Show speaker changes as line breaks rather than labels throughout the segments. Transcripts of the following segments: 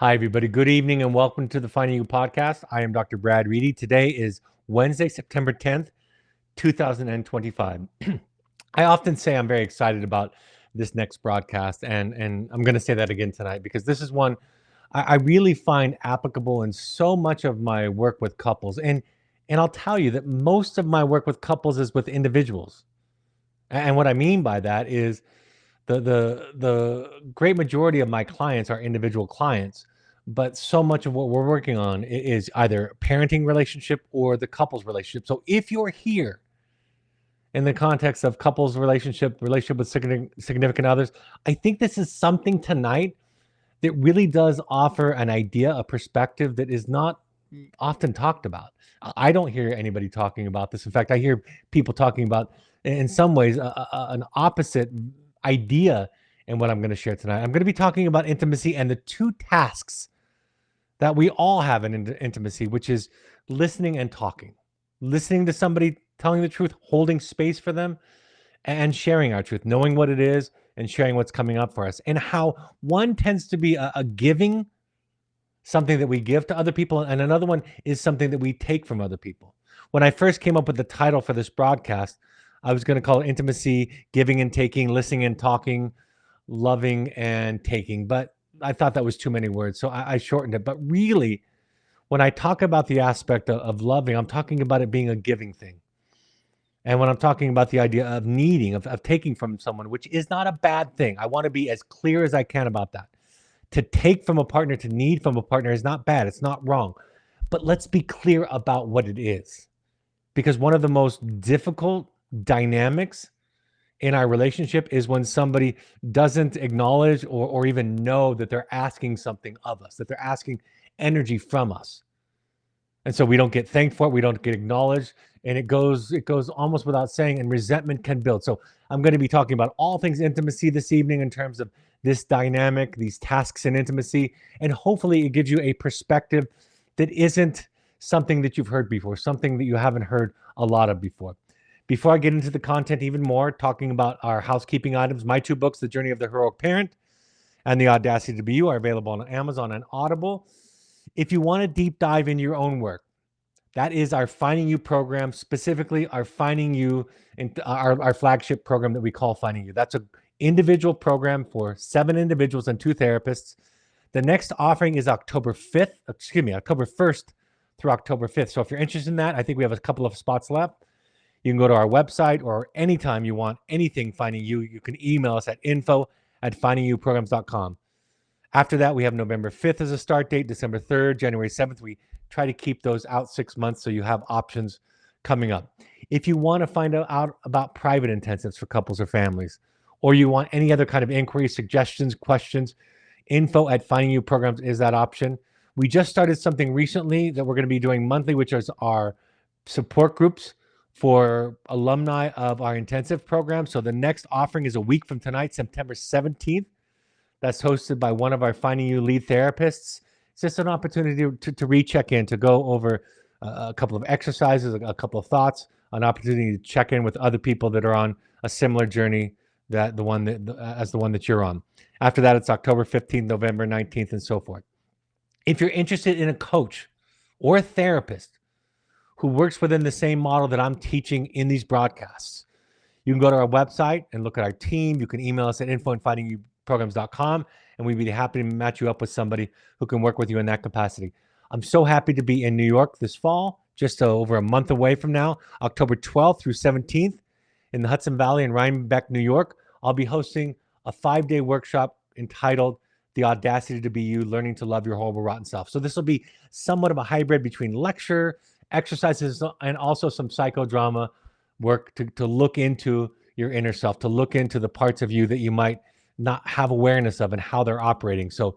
Hi, everybody. Good evening and welcome to the Finding You podcast. I am Dr. Brad Reedy. Today is Wednesday, September 10th, 2025. I often say I'm very excited about this next broadcast, and I'm going to say that again tonight because this is one I really find applicable in so much of my work with couples. And I'll tell you that most of my work with couples is with individuals. And what I mean by that is the great majority of my clients are individual clients, but so much of what we're working on is either parenting relationship or the couples relationship. So if you're here in the context of couples relationship with significant others, I think this is something tonight that really does offer an idea, a perspective that is not often talked about. I don't hear anybody talking about this. In fact, I hear people talking about, in some ways, an opposite idea in what I'm going to share tonight. I'm going to be talking about intimacy and the two tasks that we all have in intimacy, which is listening and talking. Listening to somebody, telling the truth, holding space for them, and sharing our truth, knowing what it is and sharing what's coming up for us. And how one tends to be a giving, something that we give to other people, and another one is something that we take from other people. When I first came up with the title for this broadcast, I was going to call it Intimacy, Giving and Taking, Listening and Talking, Loving and Taking. But I thought that was too many words, so I shortened it. But really, when I talk about the aspect of loving, I'm talking about it being a giving thing. And when I'm talking about the idea of needing, of taking from someone, which is not a bad thing, I want to be as clear as I can about that. To take from a partner, to need from a partner is not bad. It's not wrong. But let's be clear about what it is. Because one of the most difficult dynamics in our relationship is when somebody doesn't acknowledge or even know that they're asking something of us, that they're asking energy from us. And so we don't get thanked for it, we don't get acknowledged, and it goes almost without saying, and resentment can build. So I'm going to be talking about all things intimacy this evening in terms of this dynamic, these tasks in intimacy, and hopefully it gives you a perspective that isn't something that you've heard before, something that you haven't heard a lot of before. Before I get into the content even more, talking about our housekeeping items, my two books, The Journey of the Heroic Parent and The Audacity to Be You, are available on Amazon and Audible. If you want to deep dive into your own work, that is our Finding You program, specifically our Finding You, our flagship program that we call Finding You. That's an individual program for 7 individuals and 2 therapists. The next offering is October 1st through October 5th. So if you're interested in that, I think we have a couple of spots left. You can go to our website, or anytime you want anything Finding You, you can email us at info@findingyouprograms.com. After that, we have November 5th as a start date, December 3rd, January 7th. We try to keep those out 6 months so you have options coming up. If you want to find out about private intensives for couples or families, or you want any other kind of inquiries, suggestions, questions, info@findingyouprograms is that option. We just started something recently that we're going to be doing monthly, which is our support groups for alumni of our intensive program. So the next offering is a week from tonight, September 17th. That's hosted by one of our Finding You lead therapists. It's just an opportunity to recheck in, to go over a couple of exercises, a couple of thoughts, an opportunity to check in with other people that are on a similar journey as the one that you're on. After that, it's October 15th, November 19th, and so forth. If you're interested in a coach or a therapist who works within the same model that I'm teaching in these broadcasts, you can go to our website and look at our team. You can email us at info@findingyouprograms.com, and we'd be happy to match you up with somebody who can work with you in that capacity. I'm so happy to be in New York this fall, just over a month away from now, October 12th through 17th in the Hudson Valley in Rhinebeck, New York. I'll be hosting a 5-day workshop entitled The Audacity to Be You, Learning to Love Your Horrible Rotten Self. So this will be somewhat of a hybrid between lecture, exercises, and also some psychodrama work to look into your inner self, to look into the parts of you that you might not have awareness of and how they're operating. So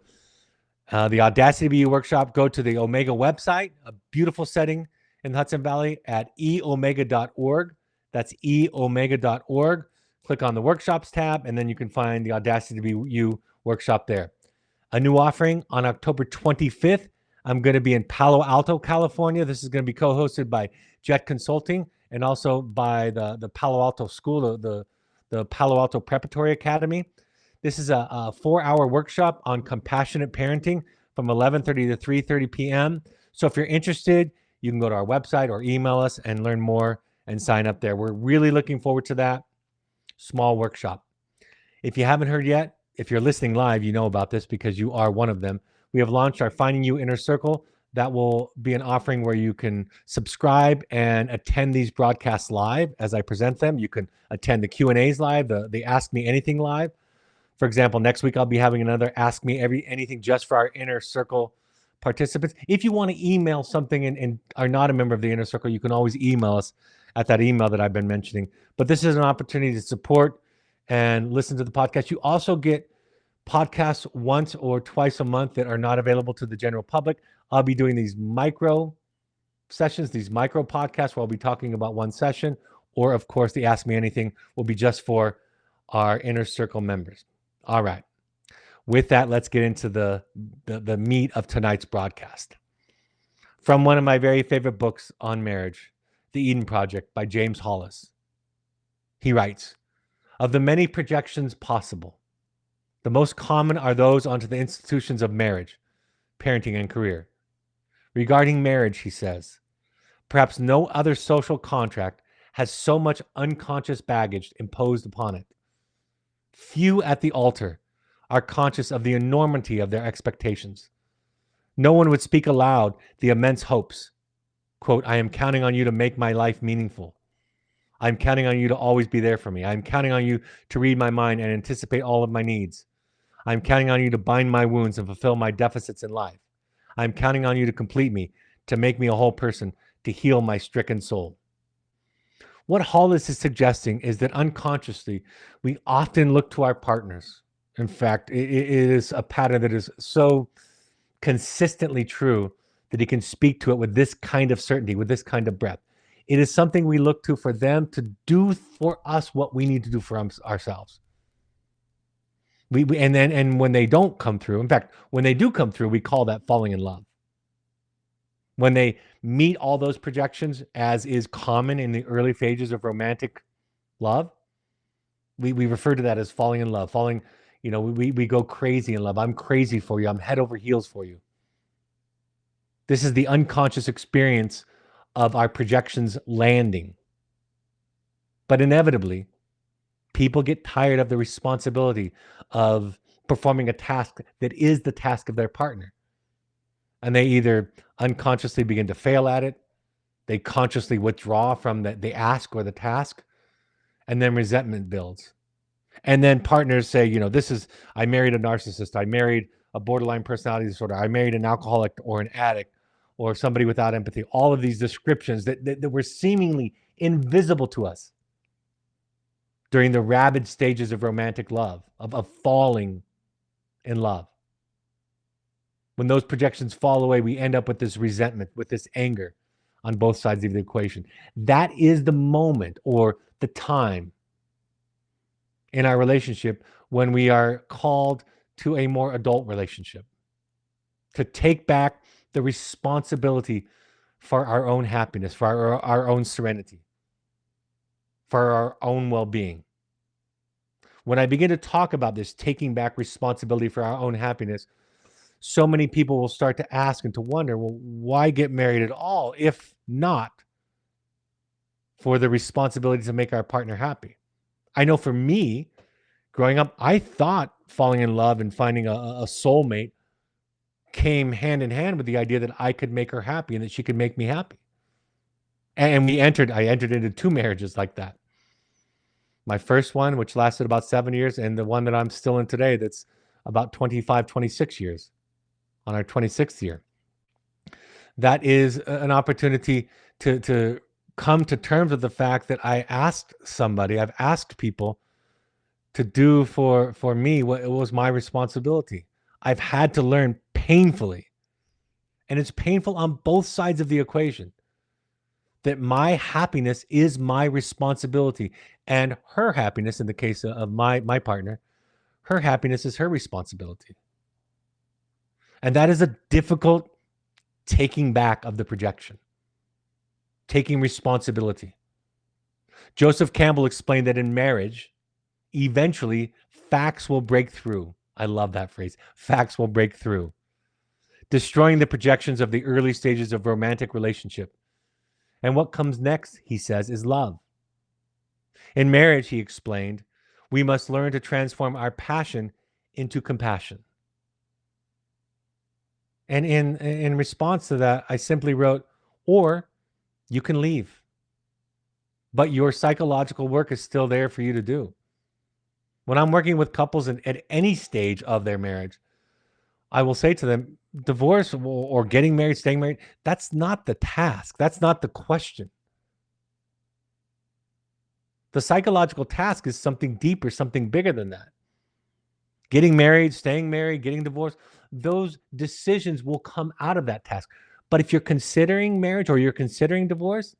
the Audacity to Be You workshop, go to the Omega website, a beautiful setting in the Hudson Valley at eomega.org. That's eomega.org. Click on the workshops tab, and then you can find the Audacity to Be You workshop there. A new offering on October 25th. I'm going to be in Palo Alto, California. This is going to be co-hosted by Jet Consulting and also by the Palo Alto School, the Palo Alto Preparatory Academy. This is a 4-hour workshop on compassionate parenting from 11:30 to 3:30 p.m. So if you're interested, you can go to our website or email us and learn more and sign up there. We're really looking forward to that small workshop. If you haven't heard yet, if you're listening live, you know about this because you are one of them. We have launched our Finding You Inner Circle. That will be an offering where you can subscribe and attend these broadcasts live as I present them. You can attend the Q&As live, the Ask Me Anything live. For example, next week I'll be having another Ask Me Anything just for our Inner Circle participants. If you want to email something and are not a member of the Inner Circle, you can always email us at that email that I've been mentioning. But this is an opportunity to support and listen to the podcast. You also get podcasts once or twice a month that are not available to the general public. I'll be doing these micro sessions, these micro podcasts where I'll be talking about one session, or of course, the Ask Me Anything will be just for our Inner Circle members. All right. With that, let's get into the meat of tonight's broadcast. From one of my very favorite books on marriage, The Eden Project by James Hollis. He writes, of the many projections possible, the most common are those onto the institutions of marriage, parenting, and career. Regarding marriage, he says, perhaps no other social contract has so much unconscious baggage imposed upon it. Few at the altar are conscious of the enormity of their expectations. No one would speak aloud the immense hopes. Quote, I am counting on you to make my life meaningful. I'm counting on you to always be there for me. I'm counting on you to read my mind and anticipate all of my needs. I'm counting on you to bind my wounds and fulfill my deficits in life. I'm counting on you to complete me, to make me a whole person, to heal my stricken soul. What Hollis is suggesting is that unconsciously, we often look to our partners. In fact, it is a pattern that is so consistently true that he can speak to it with this kind of certainty, with this kind of breadth. It is something we look to for them to do for us what we need to do for ourselves. And when they don't come through, in fact, when they do come through, we call that falling in love. When they meet all those projections, as is common in the early phases of romantic love, we refer to that as falling in love. Falling, we go crazy in love. I'm crazy for you. I'm head over heels for you. This is the unconscious experience of our projections landing. But inevitably, people get tired of the responsibility of performing a task that is the task of their partner. And they either unconsciously begin to fail at it, they consciously withdraw from the ask or the task, and then resentment builds. And then partners say, I married a narcissist, I married a borderline personality disorder, I married an alcoholic or an addict or somebody without empathy. All of these descriptions that were seemingly invisible to us during the rabid stages of romantic love, of falling in love. When those projections fall away, we end up with this resentment, with this anger on both sides of the equation. That is the moment or the time in our relationship when we are called to a more adult relationship, to take back the responsibility for our own happiness, for our own serenity, for our own well-being. When I begin to talk about this, taking back responsibility for our own happiness, so many people will start to ask and to wonder, well, why get married at all if not for the responsibility to make our partner happy? I know for me, growing up, I thought falling in love and finding a soulmate came hand in hand with the idea that I could make her happy and that she could make me happy. And I entered into 2 marriages like that. My first one, which lasted about 7 years, and the one that I'm still in today, that's about 25, 26 years, on our 26th year. That is an opportunity to come to terms with the fact that I've asked people to do for me what it was my responsibility. I've had to learn painfully, and it's painful on both sides of the equation, that my happiness is my responsibility, and her happiness, in the case of my partner, her happiness is her responsibility. And that is a difficult taking back of the projection, taking responsibility. Joseph Campbell explained that in marriage, eventually facts will break through. I love that phrase. Facts will break through. destroying the projections of the early stages of romantic relationship. And what comes next, he says, is love. In marriage, he explained, we must learn to transform our passion into compassion. And in response to that, I simply wrote, or you can leave, but your psychological work is still there for you to do. When I'm working with couples at any stage of their marriage, I will say to them, divorce or getting married, staying married, that's not the task. That's not the question. The psychological task is something deeper, something bigger than that. Getting married, staying married, getting divorced, those decisions will come out of that task. But if you're considering marriage or you're considering divorce,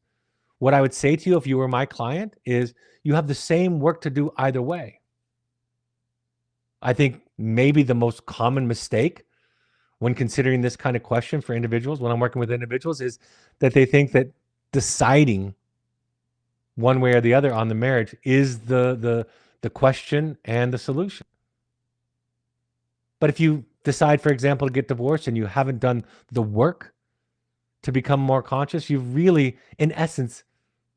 what I would say to you if you were my client is you have the same work to do either way. I think maybe the most common mistake when considering this kind of question for individuals, when I'm working with individuals, is that they think that deciding one way or the other on the marriage is the question and the solution. But if you decide, for example, to get divorced and you haven't done the work to become more conscious, you've really, in essence,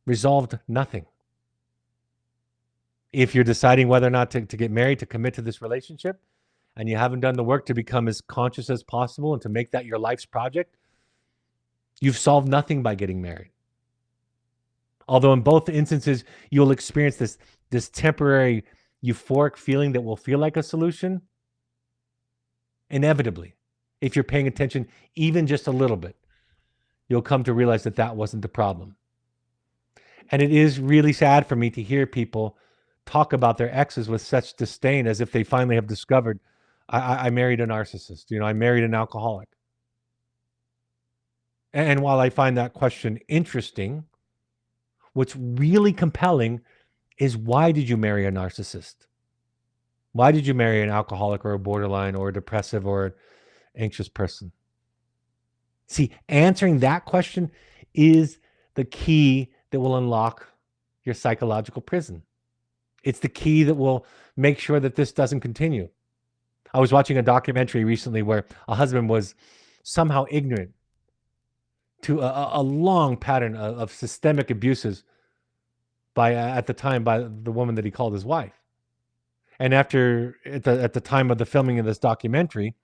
resolved nothing. If you're deciding whether or not to get married, to commit to this relationship, and you haven't done the work to become as conscious as possible and to make that your life's project, you've solved nothing by getting married. Although in both instances, you'll experience this temporary euphoric feeling that will feel like a solution. Inevitably, if you're paying attention even just a little bit, you'll come to realize that that wasn't the problem. And it is really sad for me to hear people talk about their exes with such disdain as if they finally have discovered, I married a narcissist. I married an alcoholic. And while I find that question interesting, what's really compelling is, why did you marry a narcissist? Why did you marry an alcoholic or a borderline or a depressive or anxious person? See, answering that question is the key that will unlock your psychological prison. It's the key that will make sure that this doesn't continue. I was watching a documentary recently where a husband was somehow ignorant to a long pattern of systemic abuses at the time by the woman that he called his wife. And at the time of the filming of this documentary,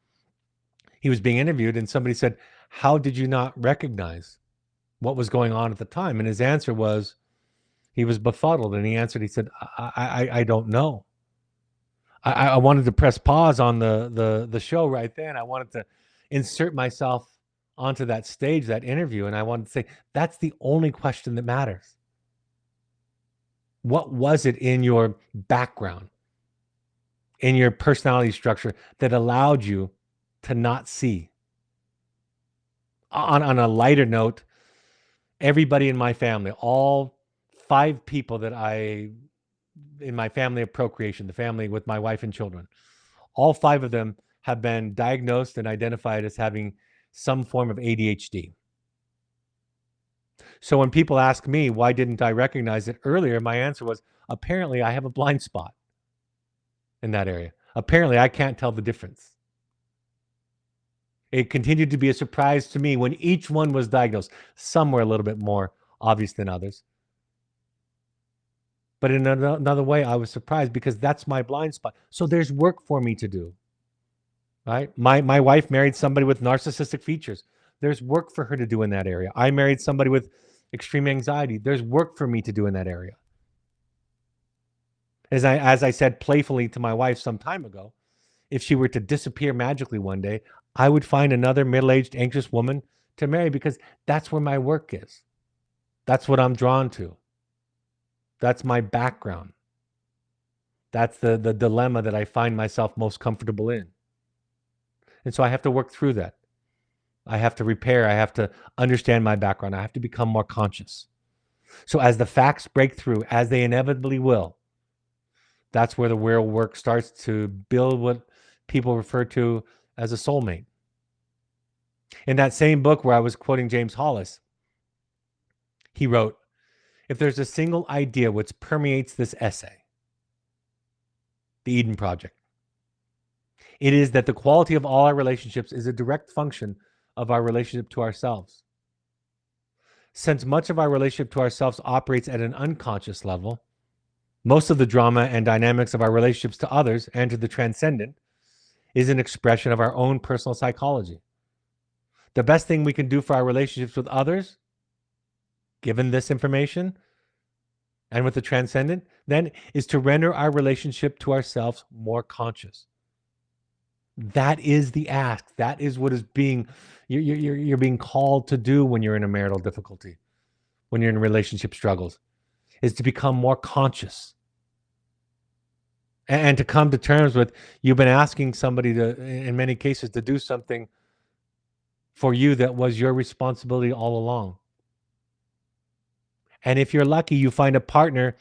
he was being interviewed and somebody said, how did you not recognize what was going on at the time? And his answer was, he was befuddled. And he said, I don't know. I wanted to press pause on the show right then. I wanted to insert myself onto that stage, that interview. And I wanted to say, that's the only question that matters. What was it in your background, in your personality structure, that allowed you to not see? On a lighter note, everybody in my family, all 5 people that in my family of procreation, the family with my wife and children, all 5 of them have been diagnosed and identified as having some form of ADHD. So when people ask me, why didn't I recognize it earlier? My answer was, apparently I have a blind spot in that area. Apparently I can't tell the difference. It continued to be a surprise to me when each one was diagnosed. Some were a little bit more obvious than others. But in another way, I was surprised because that's my blind spot. So there's work for me to do, right? My wife married somebody with narcissistic features. There's work for her to do in that area. I married somebody with extreme anxiety. There's work for me to do in that area. As I said playfully to my wife some time ago, if she were to disappear magically one day, I would find another middle-aged anxious woman to marry, because that's where my work is. That's what I'm drawn to. That's my background. That's the dilemma that I find myself most comfortable in. And so I have to work through that. I have to repair. I have to understand my background. I have to become more conscious. So as the facts break through, as they inevitably will, that's where the real work starts to build what people refer to as a soulmate. In that same book where I was quoting James Hollis, he wrote, if there's a single idea which permeates this essay, the Eden Project, It is that the quality of all our relationships is a direct function of our relationship to ourselves. Since much of our relationship to ourselves operates at an unconscious level, most of the drama and dynamics of our relationships to others and to the transcendent is an expression of our own personal psychology. The best thing we can do for our relationships with others, given this information, and with the transcendent, then is to render our relationship to ourselves more conscious. That is the ask. That is what is you're being called to do when you're in a marital difficulty, when you're in relationship struggles, is to become more conscious and to come to terms with you've been asking somebody to, in many cases, to do something for you that was your responsibility all along. And if you're lucky, you find a partner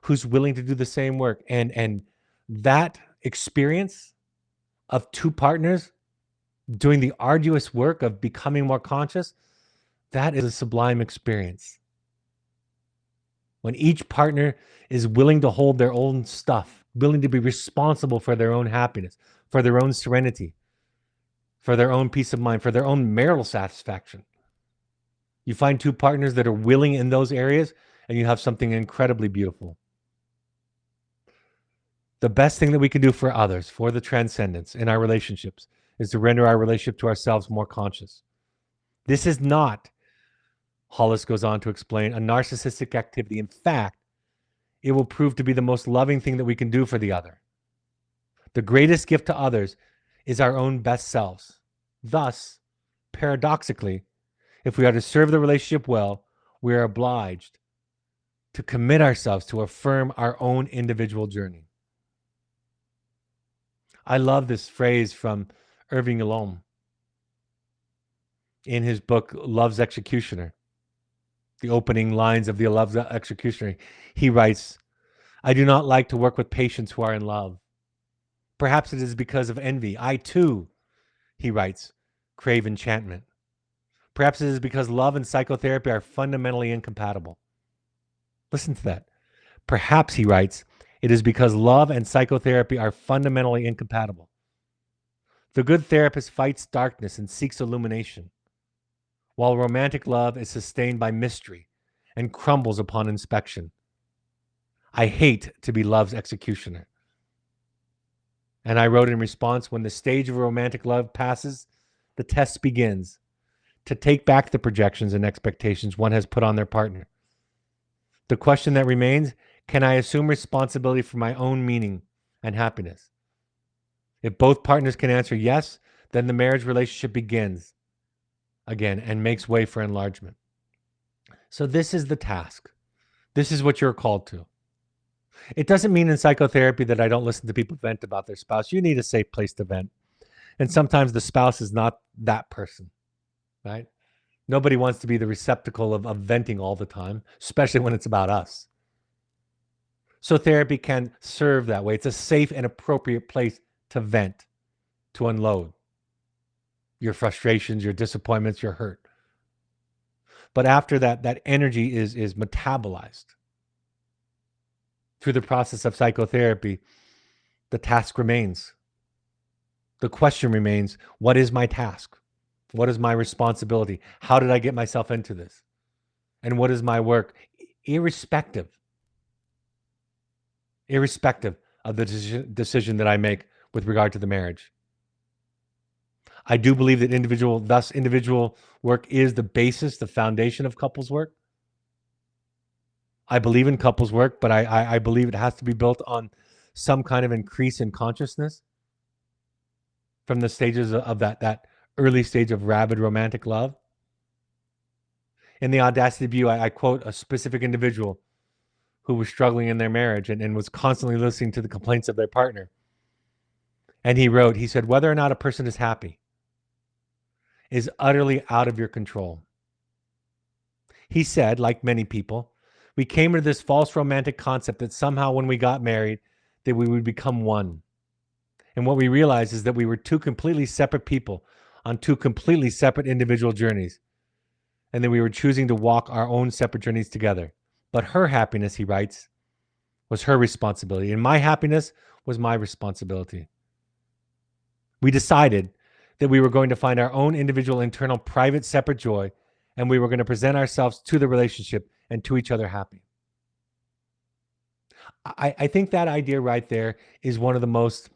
who's willing to do the same work. And that experience of two partners doing the arduous work of becoming more conscious, that is a sublime experience. When each partner is willing to hold their own stuff, willing to be responsible for their own happiness, for their own serenity, for their own peace of mind, for their own marital satisfaction. You find two partners that are willing in those areas, and you have something incredibly beautiful. The best thing that we can do for others, for the transcendence in our relationships, is to render our relationship to ourselves more conscious. This is not, Hollis goes on to explain, a narcissistic activity. In fact, it will prove to be the most loving thing that we can do for the other. The greatest gift to others is our own best selves. Thus, paradoxically, if we are to serve the relationship well, we are obliged to commit ourselves to affirm our own individual journey. I love this phrase from Irving Yalom in his book, Love's Executioner. The opening lines of the Love's Executioner. He writes, "I do not like to work with patients who are in love. Perhaps it is because of envy. I too," he writes, "crave enchantment. Perhaps it is because love and psychotherapy are fundamentally incompatible." Listen to that. Perhaps, he writes, it is because love and psychotherapy are fundamentally incompatible. The good therapist fights darkness and seeks illumination, while romantic love is sustained by mystery and crumbles upon inspection. I hate to be love's executioner. And I wrote in response, when the stage of romantic love passes, the test begins to take back the projections and expectations one has put on their partner. The question that remains, can I assume responsibility for my own meaning and happiness? If both partners can answer yes, then the marriage relationship begins again and makes way for enlargement. So this is the task. This is what you're called to. It doesn't mean in psychotherapy that I don't listen to people vent about their spouse. You need a safe place to vent. And sometimes the spouse is not that person, right? Nobody wants to be the receptacle of venting all the time, especially when it's about us. So therapy can serve that way. It's a safe and appropriate place to vent, to unload your frustrations, your disappointments, your hurt. But after that, that energy is metabolized through the process of psychotherapy. The task remains. The question remains, what is my task? What is my responsibility? How did I get myself into this? And what is my work? Irrespective of the decision that I make with regard to the marriage. I do believe that individual work is the basis, the foundation of couples work. I believe in couples work, but I believe it has to be built on some kind of increase in consciousness from the stages of that early stage of rabid romantic love. In the Audacity View, I quote a specific individual who was struggling in their marriage and was constantly listening to the complaints of their partner. And he said, whether or not a person is happy is utterly out of your control. He said, like many people, we came into this false romantic concept that somehow when we got married, that we would become one. And what we realized is that we were two completely separate people on two completely separate individual journeys. And that we were choosing to walk our own separate journeys together. But her happiness, he writes, was her responsibility. And my happiness was my responsibility. We decided that we were going to find our own individual, internal, private, separate joy, and we were going to present ourselves to the relationship and to each other happy. I think that idea right there is one of the most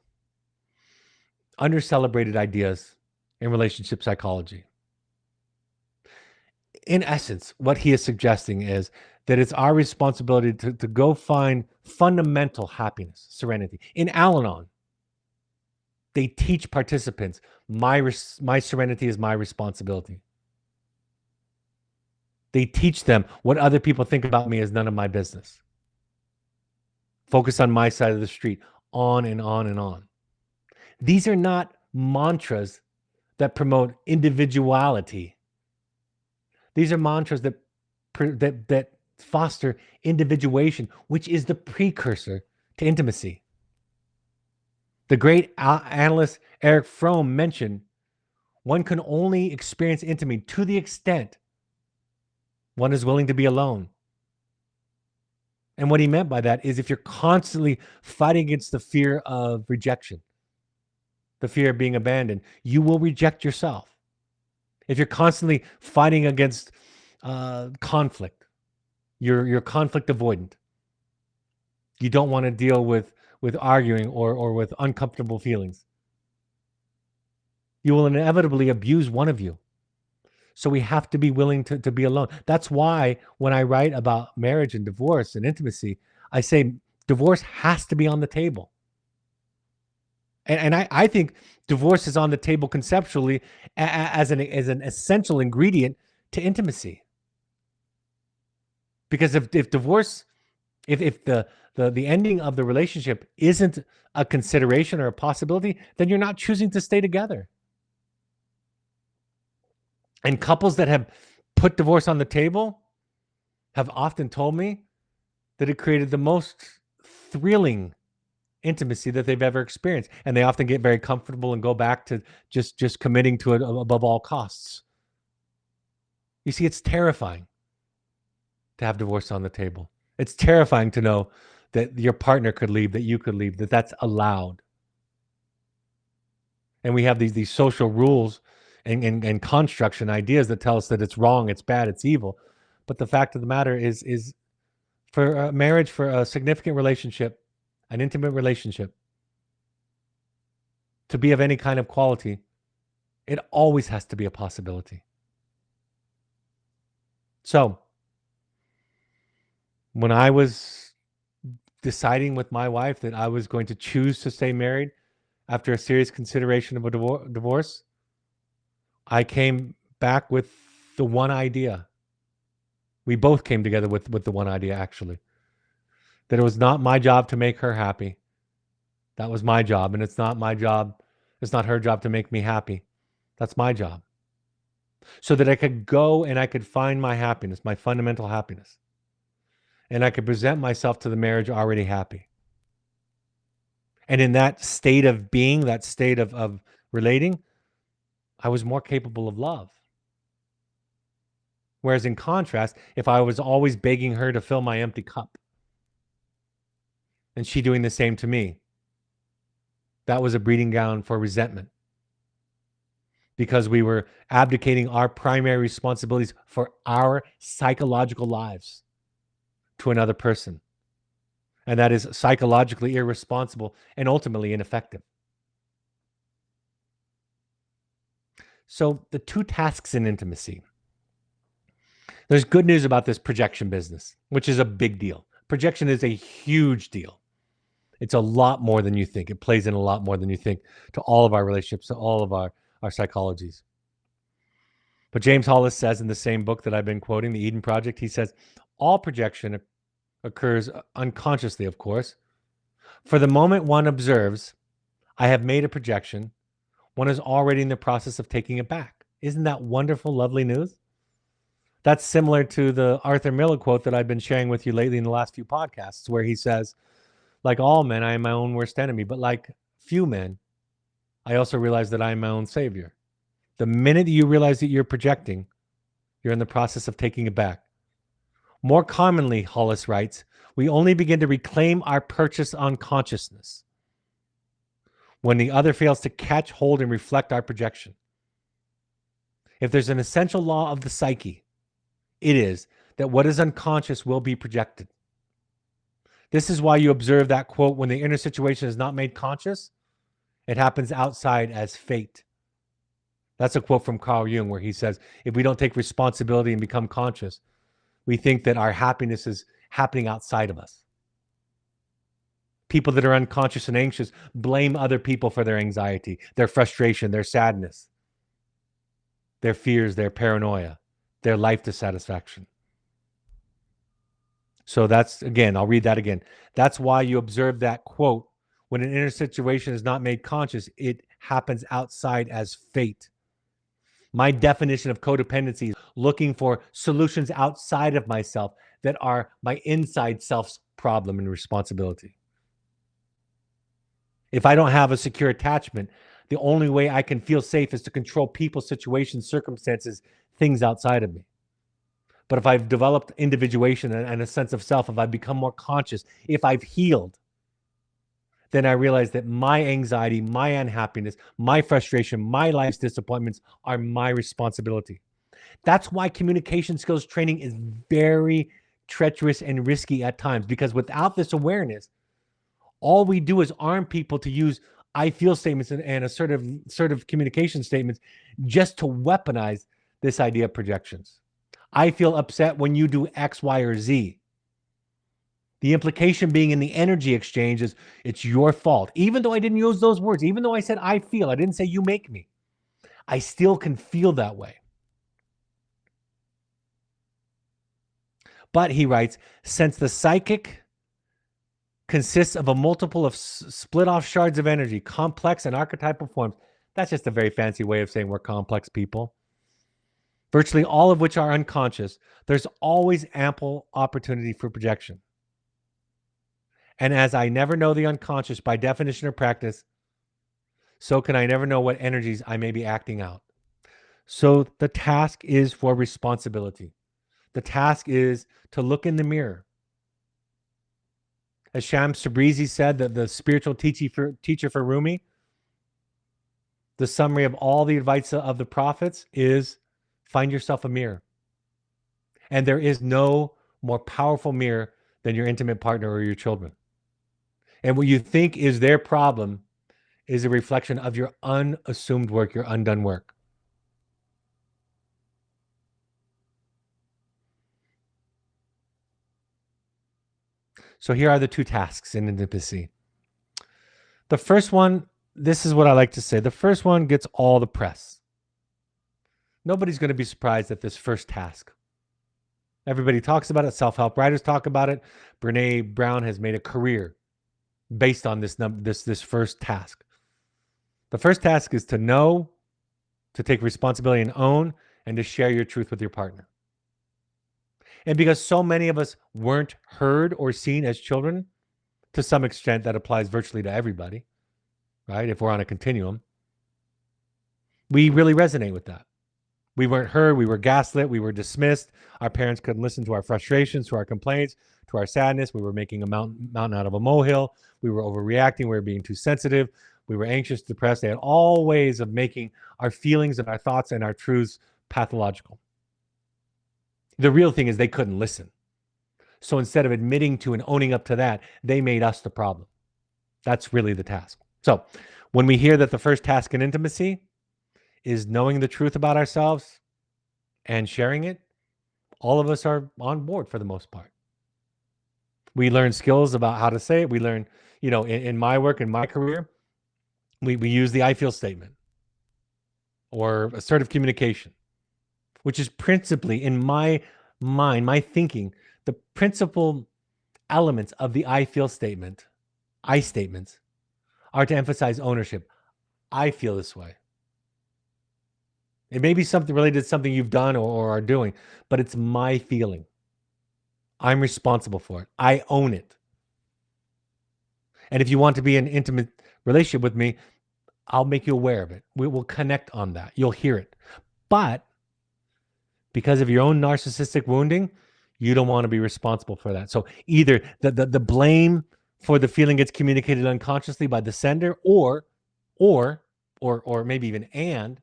under-celebrated ideas in relationship psychology. In essence, what he is suggesting is that it's our responsibility to go find fundamental happiness, serenity. In Al-Anon, they teach participants, my serenity is my responsibility. They teach them what other people think about me is none of my business. Focus on my side of the street, on and on and on. These are not mantras that promote individuality. These are mantras that foster individuation, which is the precursor to intimacy. The great analyst Erich Fromm mentioned, one can only experience intimacy to the extent one is willing to be alone. And what he meant by that is if you're constantly fighting against the fear of rejection, the fear of being abandoned, you will reject yourself. If you're constantly fighting against conflict, you're conflict avoidant. You don't want to deal with arguing or with uncomfortable feelings. You will inevitably abuse one of you. So we have to be willing to be alone. That's why when I write about marriage and divorce and intimacy, I say divorce has to be on the table. And I think divorce is on the table conceptually as an essential ingredient to intimacy. Because if divorce, if the ending of the relationship isn't a consideration or a possibility, then you're not choosing to stay together. And couples that have put divorce on the table have often told me that it created the most thrilling intimacy that they've ever experienced. And they often get very comfortable and go back to just committing to it above all costs. You see, it's terrifying to have divorce on the table. It's terrifying to know that your partner could leave, that you could leave, that that's allowed. And we have these social rules and constructs and ideas that tell us that it's wrong, it's bad, it's evil. But the fact of the matter is for a marriage, for a significant relationship, an intimate relationship, to be of any kind of quality, it always has to be a possibility. So when I was deciding with my wife that I was going to choose to stay married after a serious consideration of a divorce, I came back with the one idea. We both came together with the one idea, actually, that it was not my job to make her happy. That was my job. And it's not my job. It's not her job to make me happy. That's my job. So that I could go and I could find my happiness, my fundamental happiness. And I could present myself to the marriage already happy. And in that state of being, that state of relating, I was more capable of love. Whereas in contrast, if I was always begging her to fill my empty cup, and she doing the same to me, that was a breeding ground for resentment. Because we were abdicating our primary responsibilities for our psychological lives to another person. And that is psychologically irresponsible and ultimately ineffective. So the two tasks in intimacy. There's good news about this projection business, which is a big deal. Projection is a huge deal. It's a lot more than you think. It plays in a lot more than you think to all of our relationships, to all of our psychologies. But James Hollis says in the same book that I've been quoting, The Eden Project, he says, all projection occurs unconsciously, of course. For the moment one observes, I have made a projection, one is already in the process of taking it back. Isn't that wonderful, lovely news? That's similar to the Arthur Miller quote that I've been sharing with you lately in the last few podcasts, where he says, like all men, I am my own worst enemy, but like few men, I also realize that I am my own savior. The minute you realize that you're projecting, you're in the process of taking it back. More commonly, Hollis writes, we only begin to reclaim our purchase on consciousness when the other fails to catch, hold, and reflect our projection. If there's an essential law of the psyche, it is that what is unconscious will be projected. This is why you observe that quote, when the inner situation is not made conscious, it happens outside as fate. That's a quote from Carl Jung where he says, if we don't take responsibility and become conscious, we think that our happiness is happening outside of us. People that are unconscious and anxious blame other people for their anxiety, their frustration, their sadness, their fears, their paranoia, their life dissatisfaction. So that's, again, I'll read that again. That's why you observe that quote, when an inner situation is not made conscious, it happens outside as fate. My definition of codependency is looking for solutions outside of myself that are my inside self's problem and responsibility. If I don't have a secure attachment, the only way I can feel safe is to control people, situations, circumstances, things outside of me. But if I've developed individuation and a sense of self, if I've become more conscious, if I've healed, then I realize that my anxiety, my unhappiness, my frustration, my life's disappointments are my responsibility. That's why communication skills training is very treacherous and risky at times, because without this awareness, all we do is arm people to use I feel statements and assertive communication statements just to weaponize this idea of projections. I feel upset when you do X, Y, or Z. The implication being in the energy exchange is it's your fault. Even though I didn't use those words, even though I said I feel, I didn't say you make me. I still can feel that way. But he writes, since the psychic consists of a multiple of split off shards of energy, complex and archetypal forms, that's just a very fancy way of saying we're complex people, virtually all of which are unconscious, there's always ample opportunity for projection. And as I never know the unconscious by definition or practice, so can I never know what energies I may be acting out. So the task is for responsibility. The task is to look in the mirror. As Shams Tabrizi said, that the spiritual teacher for Rumi, the summary of all the advice of the prophets is find yourself a mirror. And there is no more powerful mirror than your intimate partner or your children. And what you think is their problem is a reflection of your unassumed work, your undone work. So here are the two tasks in intimacy. The first one, this is what I like to say. The first one gets all the press. Nobody's going to be surprised at this first task. Everybody talks about it. Self-help writers talk about it. Brené Brown has made a career based on this first task. The first task is to know, to take responsibility and own, and to share your truth with your partner. And because so many of us weren't heard or seen as children, to some extent that applies virtually to everybody, right? If we're on a continuum, we really resonate with that. We weren't heard, we were gaslit, we were dismissed. Our parents couldn't listen to our frustrations, to our complaints, to our sadness. We were making a mountain out of a molehill. We were overreacting, we were being too sensitive. We were anxious, depressed. They had all ways of making our feelings and our thoughts and our truths pathological. The real thing is they couldn't listen. So instead of admitting to and owning up to that, they made us the problem. That's really the task. So when we hear that the first task in intimacy is knowing the truth about ourselves and sharing it, all of us are on board for the most part. We learn skills about how to say it. We learn, in my work, in my career, we use the I feel statement or assertive communication, which is principally, in my mind, my thinking, the principal elements of the I feel statement, I statements, are to emphasize ownership. I feel this way. It may be something related to something you've done or are doing, but it's my feeling. I'm responsible for it. I own it. And if you want to be in an intimate relationship with me, I'll make you aware of it. We will connect on that. You'll hear it. But because of your own narcissistic wounding, you don't want to be responsible for that. So either the blame for the feeling gets communicated unconsciously by the sender, or or maybe even and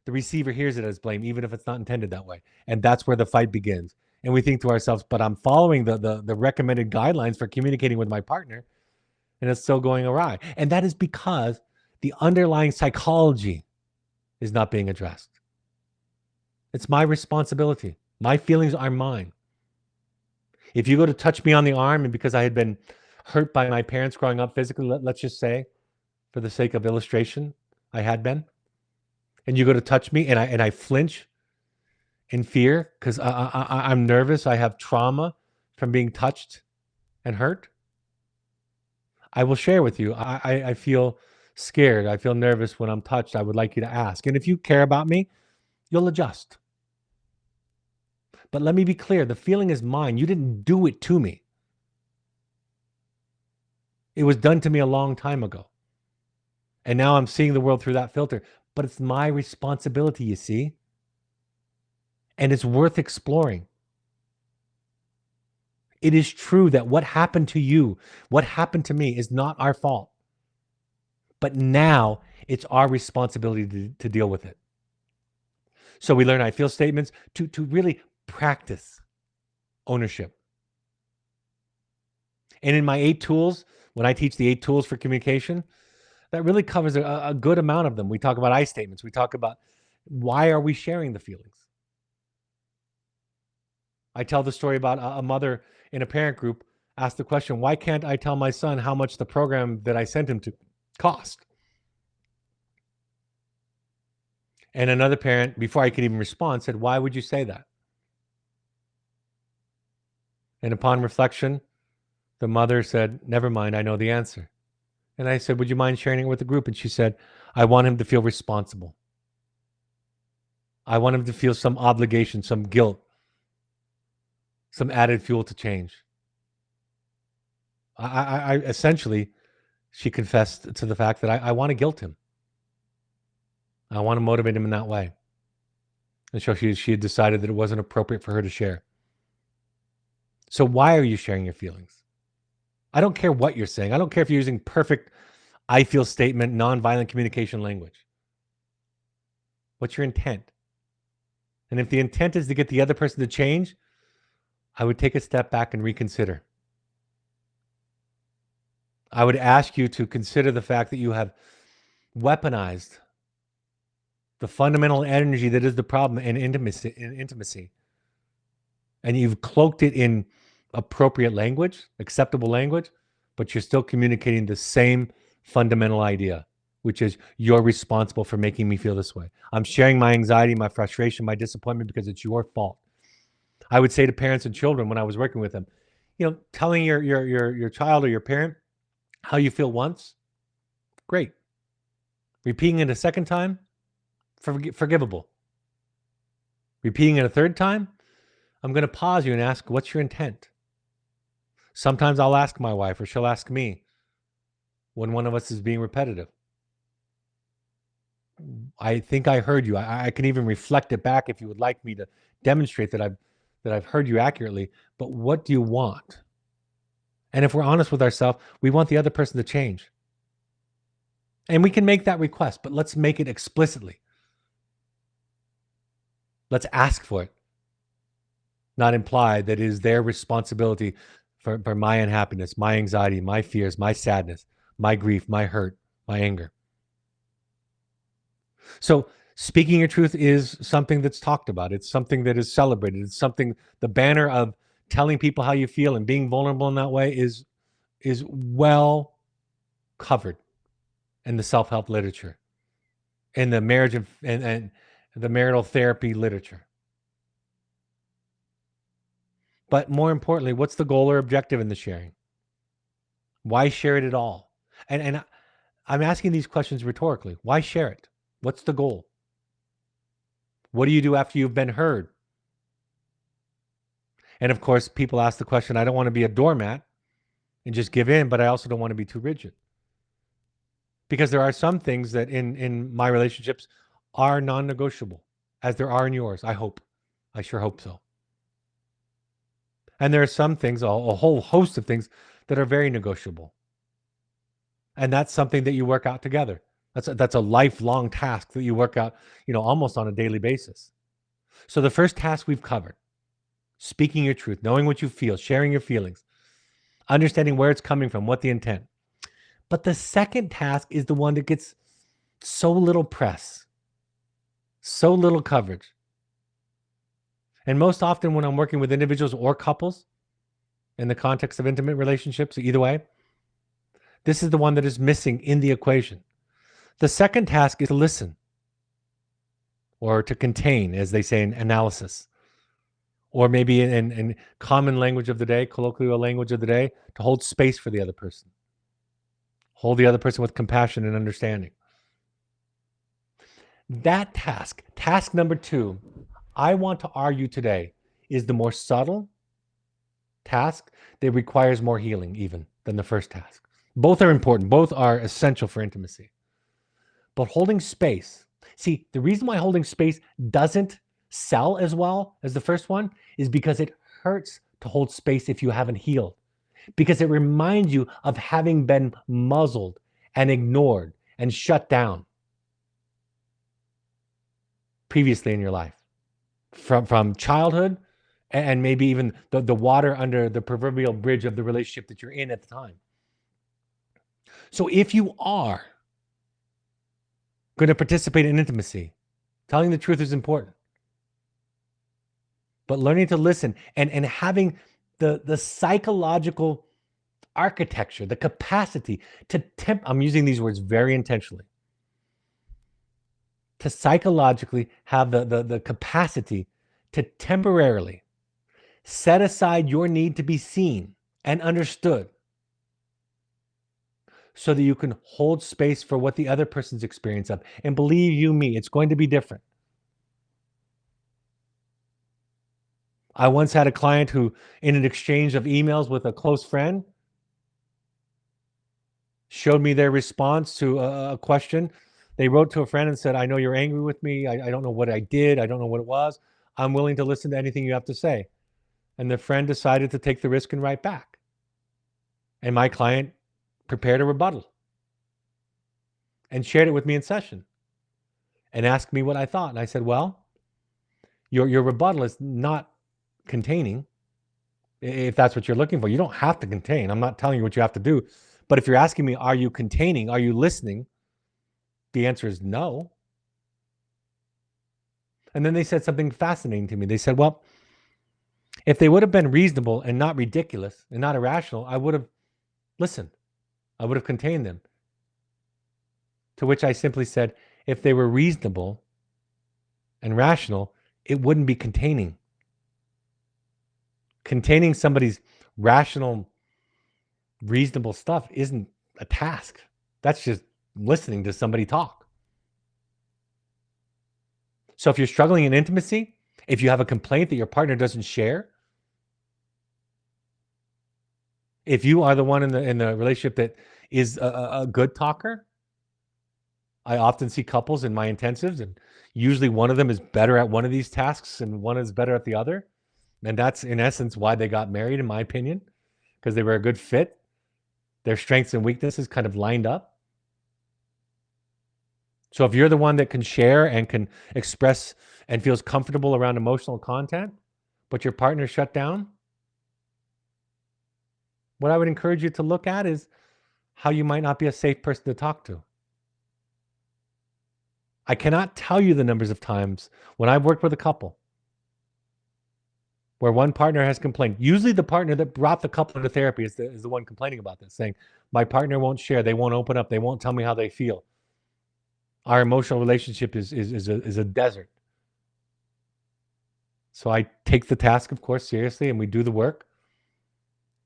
the receiver hears it as blame, even if it's not intended that way. And that's where the fight begins. And we think to ourselves, but I'm following the recommended guidelines for communicating with my partner, and it's still going awry. And that is because the underlying psychology is not being addressed. It's my responsibility. My feelings are mine. If you go to touch me on the arm, and because I had been hurt by my parents growing up physically, let's just say, for the sake of illustration, I had been, and you go to touch me, and I flinch in fear because I'm nervous, I have trauma from being touched and hurt, I will share with you. I feel scared. I feel nervous when I'm touched. I would like you to ask. And if you care about me, you'll adjust. But let me be clear, the feeling is mine. You didn't do it to me. It was done to me a long time ago. And now I'm seeing the world through that filter. But it's my responsibility, you see? And it's worth exploring. It is true that what happened to you, what happened to me is not our fault. But now it's our responsibility to deal with it. So we learn I feel statements to really practice ownership. And in my 8 tools, when I teach the 8 tools for communication, that really covers a good amount of them. We talk about I statements. We talk about why are we sharing the feelings. I tell the story about a mother in a parent group asked the question, why can't I tell my son how much the program that I sent him to cost? And another parent, before I could even respond, said, why would you say that? And upon reflection, the mother said, never mind, I know the answer. And I said, would you mind sharing it with the group? And she said, I want him to feel responsible. I want him to feel some obligation, some guilt, some added fuel to change. I essentially, she confessed to the fact that I want to guilt him. I want to motivate him in that way. And so she had decided that it wasn't appropriate for her to share. So why are you sharing your feelings? I don't care what you're saying. I don't care if you're using perfect I feel statement, nonviolent communication language. What's your intent? And if the intent is to get the other person to change, I would take a step back and reconsider. I would ask you to consider the fact that you have weaponized the fundamental energy that is the problem in intimacy. And you've cloaked it in appropriate language, acceptable language, but you're still communicating the same fundamental idea, which is you're responsible for making me feel this way. I'm sharing my anxiety, my frustration, my disappointment because it's your fault. I would say to parents and children when I was working with them, telling your child or your parent how you feel once, great. Repeating it a second time, forgivable. Repeating it a third time, I'm going to pause you and ask, what's your intent? Sometimes I'll ask my wife or she'll ask me when one of us is being repetitive. I think I heard you. I can even reflect it back if you would like me to demonstrate that I've heard you accurately, but what do you want? And if we're honest with ourselves, we want the other person to change. And we can make that request, but let's make it explicitly. Let's ask for it, not imply that it is their responsibility for my unhappiness, my anxiety, my fears, my sadness, my grief, my hurt, my anger. So speaking your truth is something that's talked about. It's something that is celebrated. It's something, the banner of telling people how you feel and being vulnerable in that way is well covered in the self-help literature, in the marriage and the marital therapy literature. But more importantly, what's the goal or objective in the sharing? Why share it at all? And I'm asking these questions rhetorically. Why share it? What's the goal? What do you do after you've been heard? And of course, people ask the question, I don't want to be a doormat and just give in, but I also don't want to be too rigid. Because there are some things that in my relationships are non-negotiable, as there are in yours, I hope. I sure hope so. And there are some things, a whole host of things that are very negotiable. And that's something that you work out together. That's a lifelong task that you work out, almost on a daily basis. So the first task we've covered, speaking your truth, knowing what you feel, sharing your feelings, understanding where it's coming from, what the intent. But the second task is the one that gets so little press, so little coverage. And most often when I'm working with individuals or couples in the context of intimate relationships, either way, this is the one that is missing in the equation. The second task is to listen, or to contain, as they say in analysis, or maybe in common language of the day, colloquial language of the day, to hold space for the other person. Hold the other person with compassion and understanding. That task number 2, I want to argue today, is the more subtle task that requires more healing even than the first task. Both are important. Both are essential for intimacy. But holding space, see, the reason why holding space doesn't sell as well as the first one is because it hurts to hold space if you haven't healed. Because it reminds you of having been muzzled and ignored and shut down previously in your life. From childhood, and maybe even the water under the proverbial bridge of the relationship that you're in at the time. So if you are going to participate in intimacy, telling the truth is important. But learning to listen and having the psychological architecture, the capacity to I'm using these words very intentionally, to psychologically have the capacity to temporarily set aside your need to be seen and understood so that you can hold space for what the other person's experience of. And believe you me, it's going to be different. I once had a client who, in an exchange of emails with a close friend, showed me their response to a question. They wrote to a friend and said, I know you're angry with me. I don't know what I did. I don't know what it was. I'm willing to listen to anything you have to say. And the friend decided to take the risk and write back. And my client prepared a rebuttal and shared it with me in session and asked me what I thought. And I said, well, your rebuttal is not containing, if that's what you're looking for. You don't have to contain. I'm not telling you what you have to do. But if you're asking me, are you containing? Are you listening? The answer is no. And then they said something fascinating to me. They said, well, if they would have been reasonable and not ridiculous and not irrational, I would have listened. I would have contained them. To which I simply said, if they were reasonable and rational, it wouldn't be containing. Containing somebody's rational, reasonable stuff isn't a task. That's just listening to somebody talk. So if you're struggling in intimacy, if you have a complaint that your partner doesn't share, if you are the one in the relationship that is a good talker, I often see couples in my intensives, and usually one of them is better at one of these tasks and one is better at the other. And that's in essence why they got married, in my opinion, because they were a good fit. Their strengths and weaknesses kind of lined up. So if you're the one that can share and can express and feels comfortable around emotional content, but your partner shut down, what I would encourage you to look at is how you might not be a safe person to talk to. I cannot tell you the numbers of times when I've worked with a couple where one partner has complained. Usually the partner that brought the couple into therapy is the one complaining about this, saying, my partner won't share, they won't open up, they won't tell me how they feel. Our emotional relationship is a desert. So I take the task, of course, seriously, and we do the work.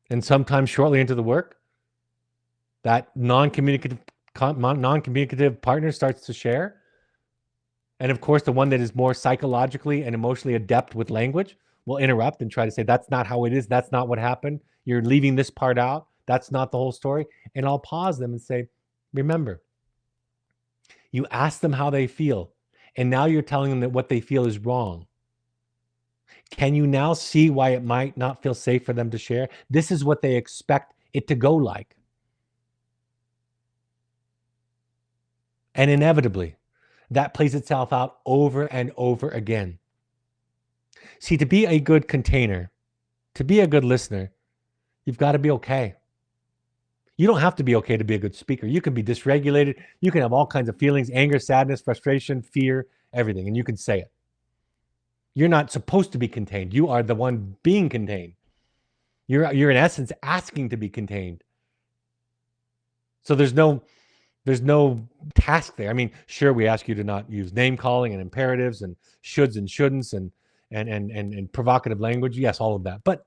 And sometimes shortly into the work, that non-communicative partner starts to share. And of course, the one that is more psychologically and emotionally adept with language will interrupt and try to say, that's not how it is. That's not what happened. You're leaving this part out. That's not the whole story. And I'll pause them and say, remember, you ask them how they feel, and now you're telling them that what they feel is wrong. Can you now see why it might not feel safe for them to share? This is what they expect it to go like. And inevitably, that plays itself out over and over again. See, to be a good container, to be a good listener, you've got to be okay. You don't have to be okay to be a good speaker. You can be dysregulated. You can have all kinds of feelings, anger, sadness, frustration, fear, everything, and you can say it. You're not supposed to be contained. You are the one being contained. You're in essence asking to be contained. So there's no task there. I mean, sure, we ask you to not use name calling and imperatives and shoulds and shouldn'ts and provocative language. Yes, all of that. But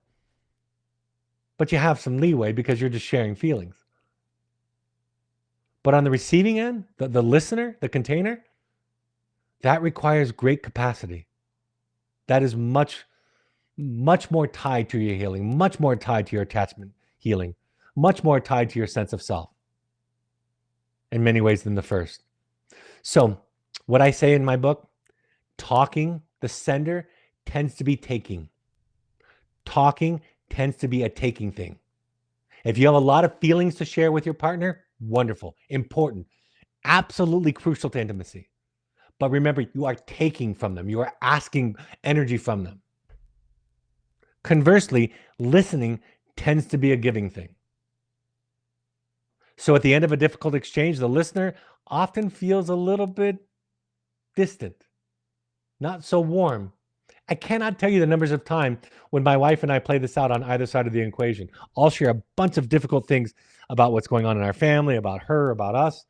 you have some leeway because you're just sharing feelings. But on the receiving end, the listener, the container, that requires great capacity. That is much more tied to your healing, much more tied to your attachment healing, much more tied to your sense of self in many ways than the first. So what I say in my book, talking, the sender tends to be taking. Talking tends to be a taking thing. If you have a lot of feelings to share with your partner, wonderful, important, absolutely crucial to intimacy. But remember, you are taking from them. You are asking energy from them. Conversely, listening tends to be a giving thing. So at the end of a difficult exchange, the listener often feels a little bit distant, not so warm. I cannot tell you the numbers of time when my wife and I play this out on either side of the equation. I'll share a bunch of difficult things about what's going on in our family, about her, about us.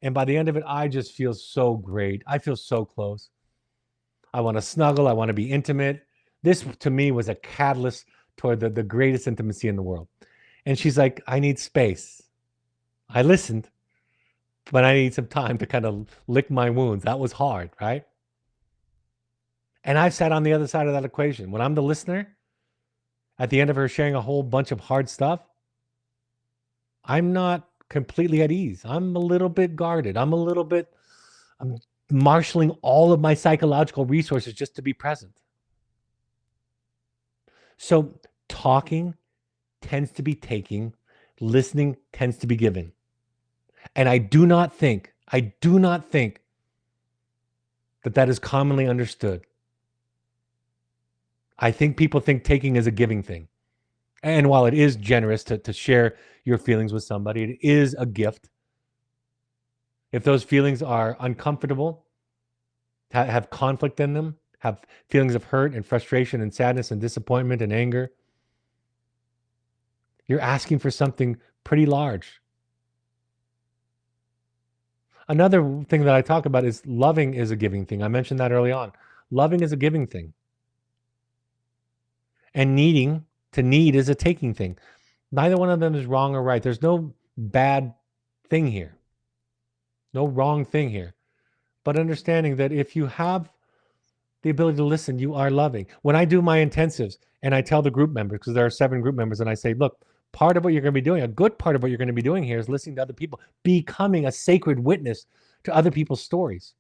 And by the end of it, I just feel so great. I feel so close. I want to snuggle. I want to be intimate. This, to me, was a catalyst toward the greatest intimacy in the world. And she's like, I need space. I listened, but I need some time to kind of lick my wounds. That was hard, right? And I've sat on the other side of that equation. When I'm the listener, at the end of her sharing a whole bunch of hard stuff, I'm not completely at ease. I'm a little bit guarded. I'm marshaling all of my psychological resources just to be present. So talking tends to be taking, listening tends to be giving. And I do not think that is commonly understood. I think people think taking is a giving thing. And while it is generous to share your feelings with somebody, it is a gift. If those feelings are uncomfortable, have conflict in them, have feelings of hurt and frustration and sadness and disappointment and anger, you're asking for something pretty large. Another thing that I talk about is loving is a giving thing. I mentioned that early on. Loving is a giving thing. And to need is a taking thing. Neither one of them is wrong or right. There's no bad thing here. No wrong thing here. But understanding that if you have the ability to listen, you are loving. When I do my intensives and I tell the group members, because there are 7 group members, and I say, look, part of what you're going to be doing, a good part of what you're going to be doing here is listening to other people, becoming a sacred witness to other people's stories.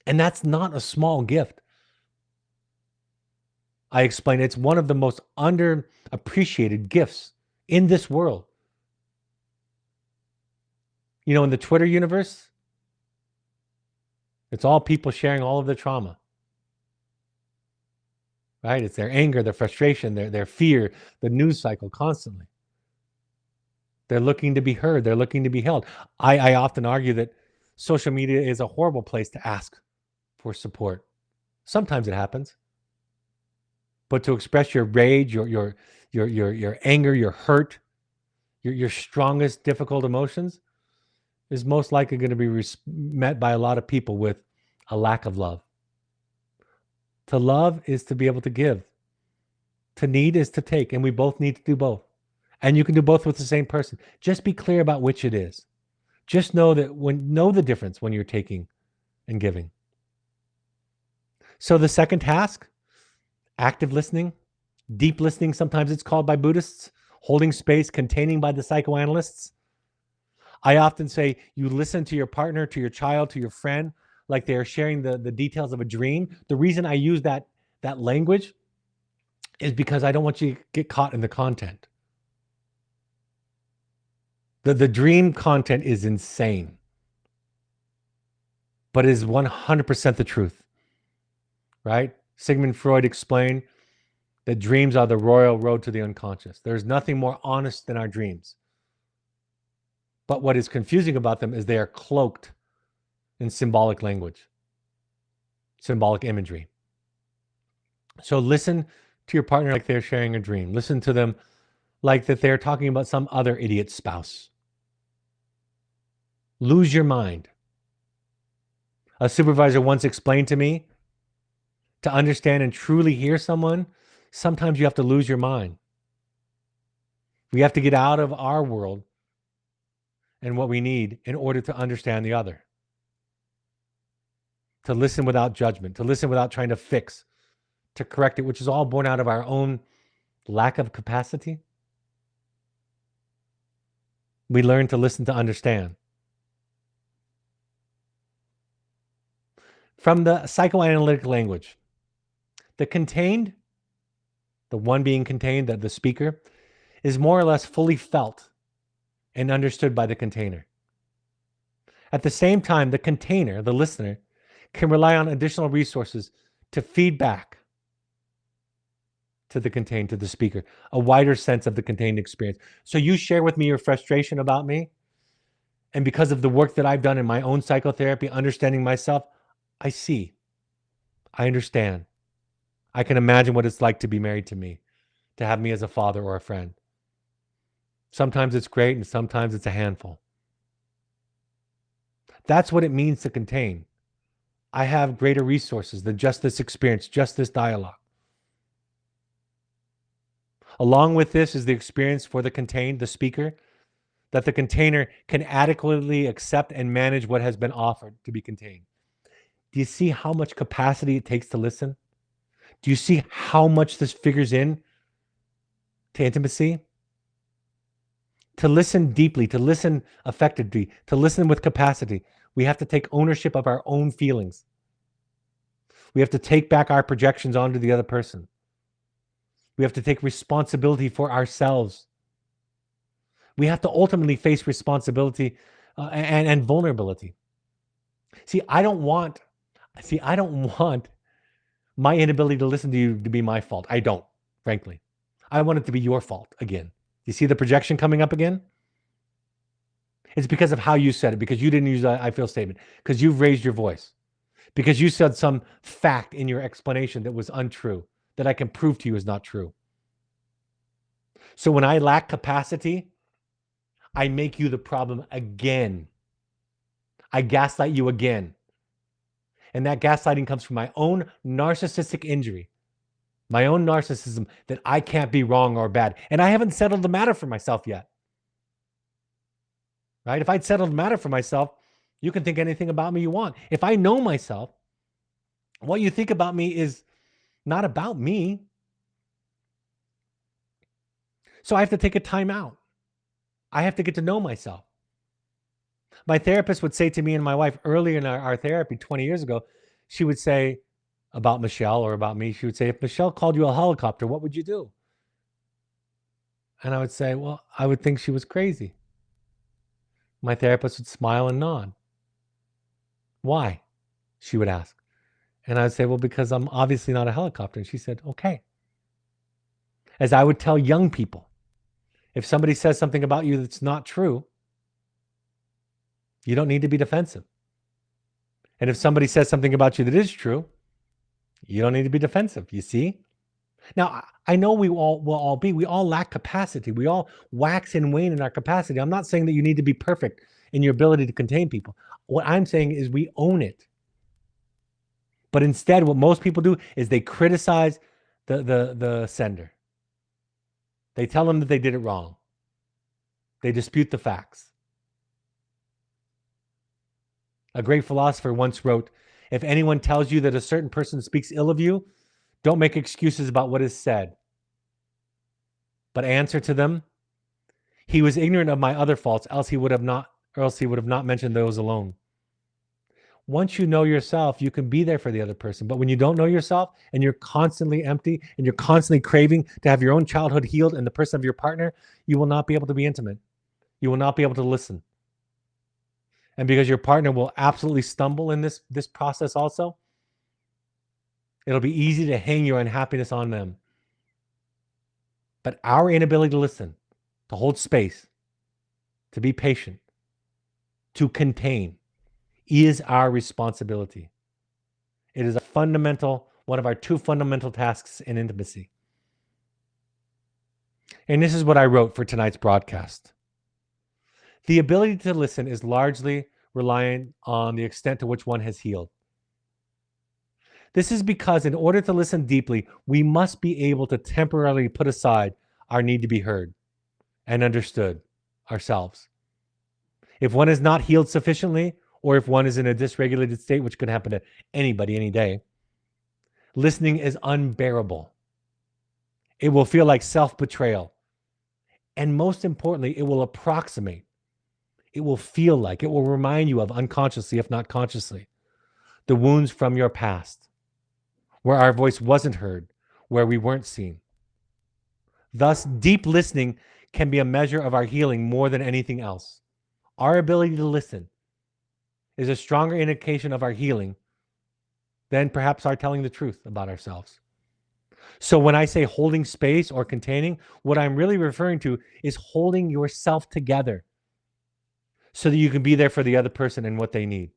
And that's not a small gift. I explain it's one of the most underappreciated gifts in this world. You know, in the Twitter universe, it's all people sharing all of their trauma. Right? It's their anger, their frustration, their fear, the news cycle constantly. They're looking to be heard. They're looking to be held. I often argue that social media is a horrible place to ask for support. Sometimes it happens. But to express your rage, your anger, your hurt, your strongest difficult emotions is most likely going to be met by a lot of people with a lack of love. To love is to be able to give. To need is to take, and we both need to do both. And you can do both with the same person. Just be clear about which it is. Just know the difference when you're taking and giving. So the second task, active listening, deep listening, sometimes it's called by Buddhists, holding space, containing by the psychoanalysts. I often say you listen to your partner, to your child, to your friend, like they are sharing the details of a dream. The reason I use that language is because I don't want you to get caught in the content. The dream content is insane. but it is 100% the truth, right? Sigmund Freud explained that dreams are the royal road to the unconscious. There's nothing more honest than our dreams. But what is confusing about them is they are cloaked in symbolic language, symbolic imagery. So listen to your partner like they're sharing a dream. Listen to them like that they're talking about some other idiot spouse. Lose your mind. A supervisor once explained to me, to understand and truly hear someone, sometimes you have to lose your mind. We have to get out of our world and what we need in order to understand the other. To listen without judgment, to listen without trying to fix, to correct it, which is all born out of our own lack of capacity. We learn to listen to understand. From the psychoanalytic language, the contained, the one being contained, the speaker, is more or less fully felt and understood by the container. At the same time, the container, the listener, can rely on additional resources to feed back to the contained, to the speaker, a wider sense of the contained experience. So you share with me your frustration about me, and because of the work that I've done in my own psychotherapy, understanding myself, I see, I understand. I can imagine what it's like to be married to me, to have me as a father or a friend. Sometimes it's great and sometimes it's a handful. That's what it means to contain. I have greater resources than just this experience, just this dialogue. Along with this is the experience for the contained, the speaker, that the container can adequately accept and manage what has been offered to be contained. Do you see how much capacity it takes to listen? Do you see how much this figures in to intimacy? To listen deeply, to listen effectively, to listen with capacity, we have to take ownership of our own feelings. We have to take back our projections onto the other person. We have to take responsibility for ourselves. We have to ultimately face responsibility and vulnerability. See, I don't want my inability to listen to you to be my fault. I don't, frankly. I want it to be your fault again. You see the projection coming up again? It's because of how you said it, because you didn't use the I feel statement, because you've raised your voice, because you said some fact in your explanation that was untrue, that I can prove to you is not true. So when I lack capacity, I make you the problem again. I gaslight you again. And that gaslighting comes from my own narcissistic injury, my own narcissism, that I can't be wrong or bad. And I haven't settled the matter for myself yet. Right? If I'd settled the matter for myself, you can think anything about me you want. If I know myself, what you think about me is not about me. So I have to take a time out. I have to get to know myself. My therapist would say to me and my wife earlier in our therapy 20 years ago, she would say about Michelle or about me, she would say, if Michelle called you a helicopter, what would you do? And I would say, well, I would think she was crazy. My therapist would smile and nod. Why? She would ask. And I would say, well, because I'm obviously not a helicopter. And she said, okay. As I would tell young people, if somebody says something about you that's not true, you don't need to be defensive. And if somebody says something about you that is true, you don't need to be defensive. You see? Now, I know we all lack capacity. We all wax and wane in our capacity. I'm not saying that you need to be perfect in your ability to contain people. What I'm saying is we own it. But instead, what most people do is they criticize the sender. They tell them that they did it wrong. They dispute the facts. A great philosopher once wrote, if anyone tells you that a certain person speaks ill of you, don't make excuses about what is said, but answer to them, he was ignorant of my other faults, else he would have not mentioned those alone. Once you know yourself, you can be there for the other person. But when you don't know yourself and you're constantly empty and you're constantly craving to have your own childhood healed and the person of your partner, you will not be able to be intimate. You will not be able to listen. And because your partner will absolutely stumble in this process also, it'll be easy to hang your unhappiness on them. But our inability to listen, to hold space, to be patient, to contain is our responsibility. It is one of our two fundamental tasks in intimacy. And this is what I wrote for tonight's broadcast. The ability to listen is largely reliant on the extent to which one has healed. This is because in order to listen deeply, we must be able to temporarily put aside our need to be heard and understood ourselves. If one is not healed sufficiently, or if one is in a dysregulated state, which could happen to anybody any day, listening is unbearable. It will feel like self-betrayal. And most importantly, it will approximate. It will feel like, it will remind you of unconsciously, if not consciously, the wounds from your past, where our voice wasn't heard, where we weren't seen. Thus, deep listening can be a measure of our healing more than anything else. Our ability to listen is a stronger indication of our healing than perhaps our telling the truth about ourselves. So when I say holding space or containing, what I'm really referring to is holding yourself together so that you can be there for the other person and what they need.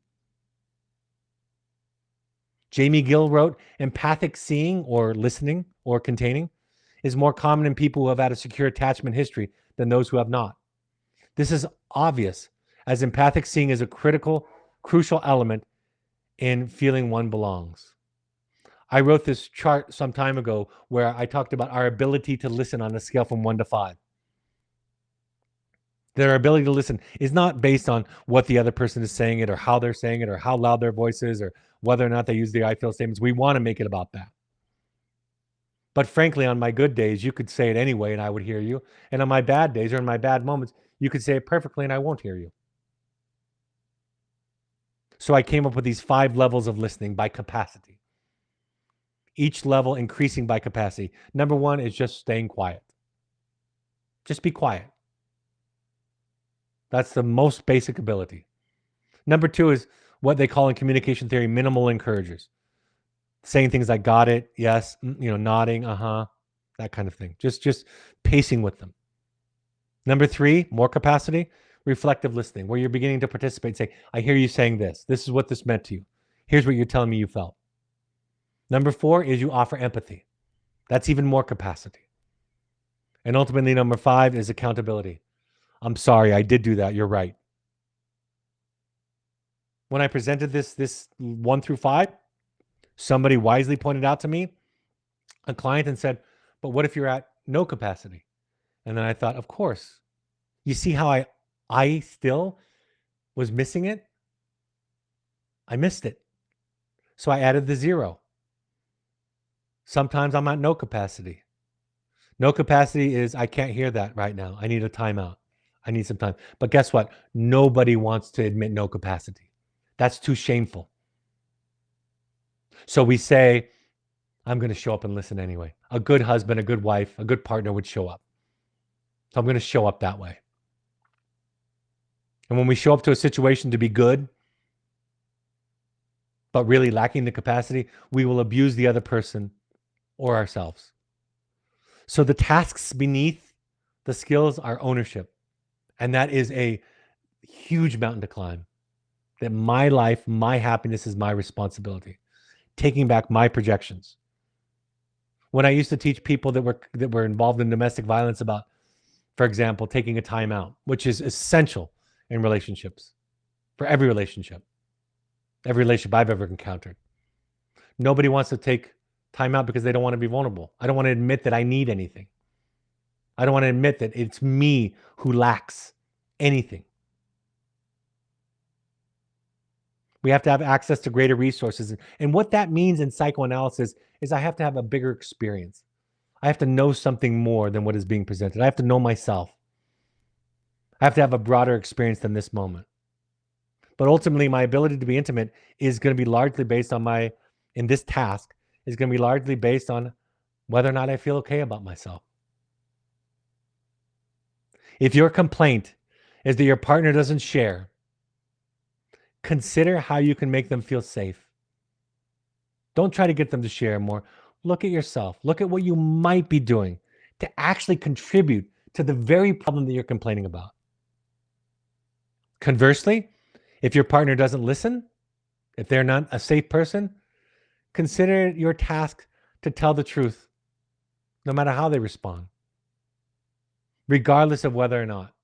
Jamie Gill wrote, empathic seeing or listening or containing is more common in people who have had a secure attachment history than those who have not. This is obvious, as empathic seeing is a crucial element in feeling one belongs. I wrote this chart some time ago where I talked about our ability to listen on a scale from 1 to 5. That our ability to listen is not based on what the other person is saying it or how they're saying it or how loud their voice is or whether or not they use the I feel statements. We want to make it about that. But frankly, on my good days, you could say it anyway and I would hear you. And on my bad days or in my bad moments, you could say it perfectly and I won't hear you. So I came up with these 5 levels of listening by capacity. Each level increasing by capacity. Number 1 is just staying quiet. Just be quiet. That's the most basic ability. Number 2 is what they call in communication theory minimal encouragers. Saying things like got it, yes, nodding, that kind of thing. Just pacing with them. Number 3, more capacity, reflective listening, where you're beginning to participate, say, I hear you saying this. This is what this meant to you. Here's what you're telling me you felt. Number 4 is you offer empathy. That's even more capacity. And ultimately, number 5 is accountability. I'm sorry, I did do that. You're right. When I presented this 1 through 5, somebody wisely pointed out to me, a client, and said, but what if you're at no capacity? And then I thought, of course. You see how I still was missing it? I missed it. So I added the 0. Sometimes I'm at no capacity. No capacity is I can't hear that right now. I need a timeout. I need some time. But guess what? Nobody wants to admit no capacity. That's too shameful. So we say, I'm going to show up and listen anyway. A good husband, a good wife, a good partner would show up. So I'm going to show up that way. And when we show up to a situation to be good, but really lacking the capacity, we will abuse the other person or ourselves. So the tasks beneath the skills are ownership. And that is a huge mountain to climb. That my life, my happiness is my responsibility. Taking back my projections. When I used to teach people that were involved in domestic violence about, for example, taking a time out, which is essential in relationships, for every relationship I've ever encountered. Nobody wants to take time out because they don't want to be vulnerable. I don't want to admit that I need anything. I don't want to admit that it's me who lacks anything. We have to have access to greater resources. And what that means in psychoanalysis is I have to have a bigger experience. I have to know something more than what is being presented. I have to know myself. I have to have a broader experience than this moment. But ultimately, my ability to be intimate is going to be largely based on in this task, is going to be largely based on whether or not I feel okay about myself. If your complaint is that your partner doesn't share, Consider how you can make them feel safe. Don't try to get them to share more. Look at yourself. Look at what you might be doing to actually contribute to the very problem that you're complaining about. Conversely, if your partner doesn't listen, if they're not a safe person, consider it your task to tell the truth, no matter how they respond, regardless of whether or not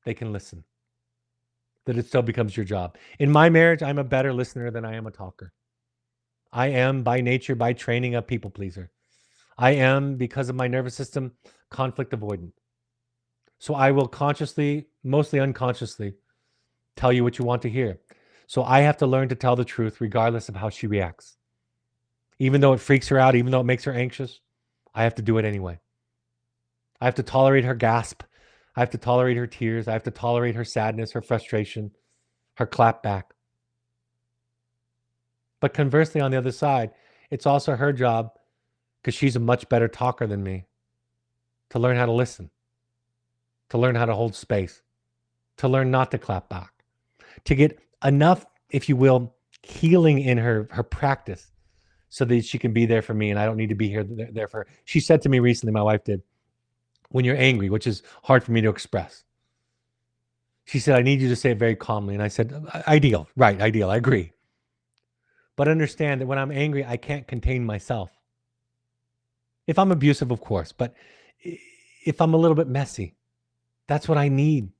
they can listen, that it still becomes your job. In my marriage, I'm a better listener than I am a talker. I am by nature, by training, a people pleaser. I am, because of my nervous system, conflict avoidant. So I will consciously, mostly unconsciously, tell you what you want to hear. So I have to learn to tell the truth regardless of how she reacts. Even though it freaks her out, even though it makes her anxious, I have to do it anyway. I have to tolerate her gasp. I have to tolerate her tears. I have to tolerate her sadness, her frustration, her clap back. But conversely, on the other side, it's also her job, because she's a much better talker than me, to learn how to listen, to learn how to hold space, to learn not to clap back, to get enough, if you will, healing in her practice so that she can be there for me and I don't need to be there for her. She said to me recently, my wife did, when you're angry, which is hard for me to express, she said, I need you to say it very calmly. And I said, ideal, right, ideal, I agree. But understand that when I'm angry, I can't contain myself. If I'm abusive, of course, but if I'm a little bit messy, that's what I need.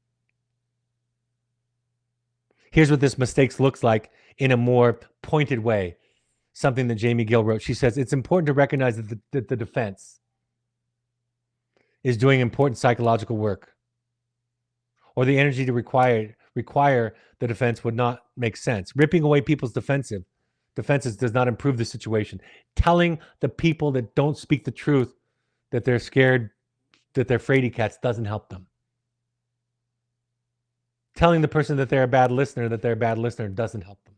Here's what this mistakes looks like in a more pointed way. Something that Jamie Gill wrote. She says, it's important to recognize that the defense is doing important psychological work, or the energy to require the defense would not make sense. Ripping away people's defenses does not improve the situation. Telling the people that don't speak the truth that they're scared, that they're fraidy cats, doesn't help them. Telling the person that they're a bad listener doesn't help them.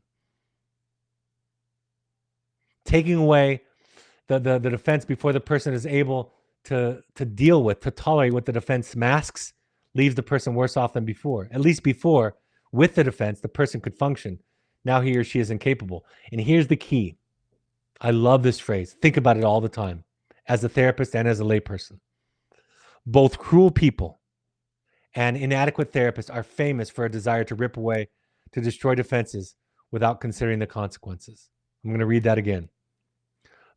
Taking away the defense before the person is able to deal with, to tolerate what the defense masks, leaves the person worse off than before. At least before, with the defense, the person could function. Now he or she is incapable. And here's the key. I love this phrase. Think about it all the time, as a therapist and as a layperson. Both cruel people and inadequate therapists are famous for a desire to rip away, to destroy defenses without considering the consequences. I'm going to read that again.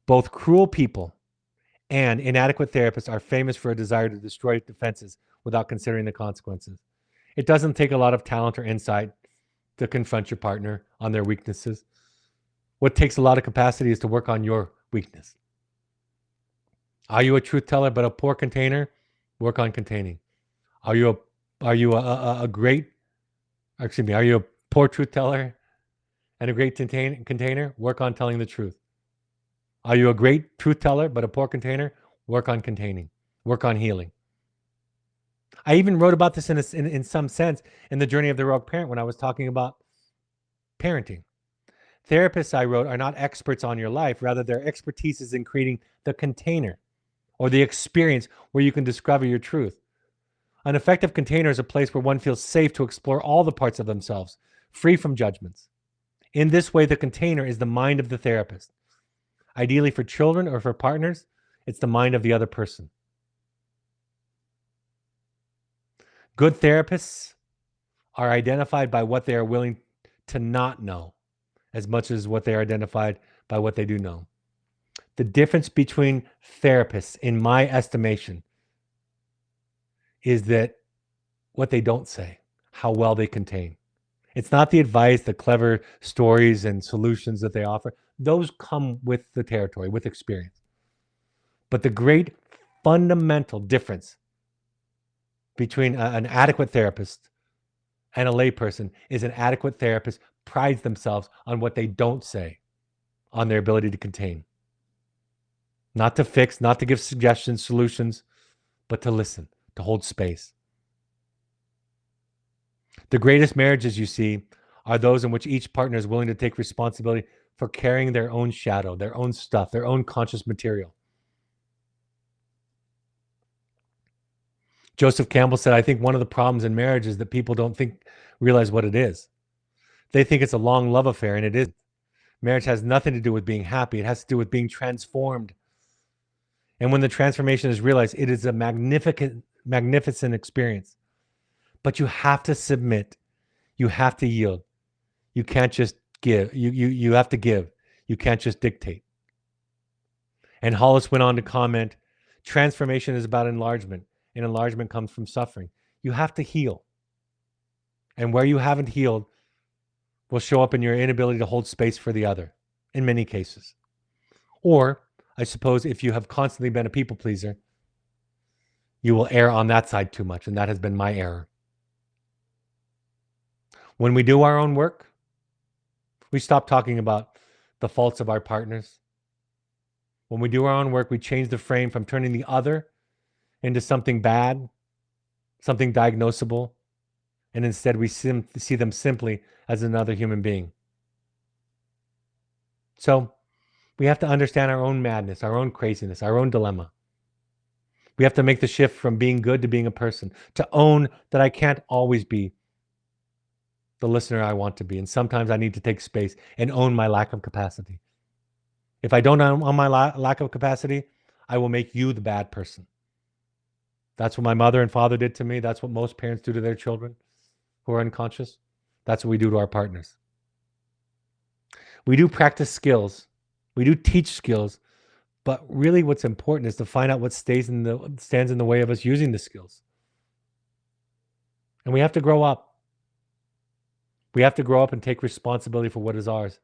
Both cruel people and inadequate therapists are famous for a desire to destroy defenses without considering the consequences. It doesn't take a lot of talent or insight to confront your partner on their weaknesses. What takes a lot of capacity is to work on your weakness. Are you a truth teller but a poor container? Work on containing. Are you a poor truth teller and a great container? Work on telling the truth. Are you a great truth teller but a poor container? Work on containing. Work on healing. I even wrote about this in some sense in the Journey of the Heroic Parent when I was talking about parenting. Therapists, I wrote, are not experts on your life. Rather, their expertise is in creating the container or the experience where you can discover your truth. An effective container is a place where one feels safe to explore all the parts of themselves, free from judgments. In this way, the container is the mind of the therapist. Ideally for children or for partners, it's the mind of the other person. Good therapists are identified by what they are willing to not know as much as what they are identified by what they do know. The difference between therapists, in my estimation, is that what they don't say, how well they contain. It's not the advice, the clever stories and solutions that they offer. Those come with the territory, with experience. But the great fundamental difference between an adequate therapist and a layperson is an adequate therapist prides themselves on what they don't say, on their ability to contain. Not to fix, not to give suggestions, solutions, but to listen, to hold space. The greatest marriages, you see, are those in which each partner is willing to take responsibility for carrying their own shadow, their own stuff, their own conscious material. Joseph Campbell said, I think one of the problems in marriage is that people don't realize what it is. They think it's a long love affair, and it isn't. Marriage has nothing to do with being happy. It has to do with being transformed. And when the transformation is realized, it is a magnificent experience. But you have to submit. You have to yield. You can't just give. You have to give. You can't just dictate. And Hollis went on to comment, transformation is about enlargement, and enlargement comes from suffering. You have to heal. And where you haven't healed will show up in your inability to hold space for the other in many cases. Or, I suppose, if you have constantly been a people pleaser, you will err on that side too much, and that has been my error. When we do our own work, we stop talking about the faults of our partners. When we do our own work, we change the frame from turning the other into something bad, something diagnosable, and instead we see them simply as another human being. So we have to understand our own madness, our own craziness, our own dilemma. We have to make the shift from being good to being a person, to own that I can't always be the listener I want to be. And sometimes I need to take space and own my lack of capacity. If I don't own my lack of capacity, I will make you the bad person. That's what my mother and father did to me. That's what most parents do to their children who are unconscious. That's what we do to our partners. We do practice skills. We do teach skills. But really what's important is to find out what stands in the way of us using the skills. And we have to grow up. We have to grow up and take responsibility for what is ours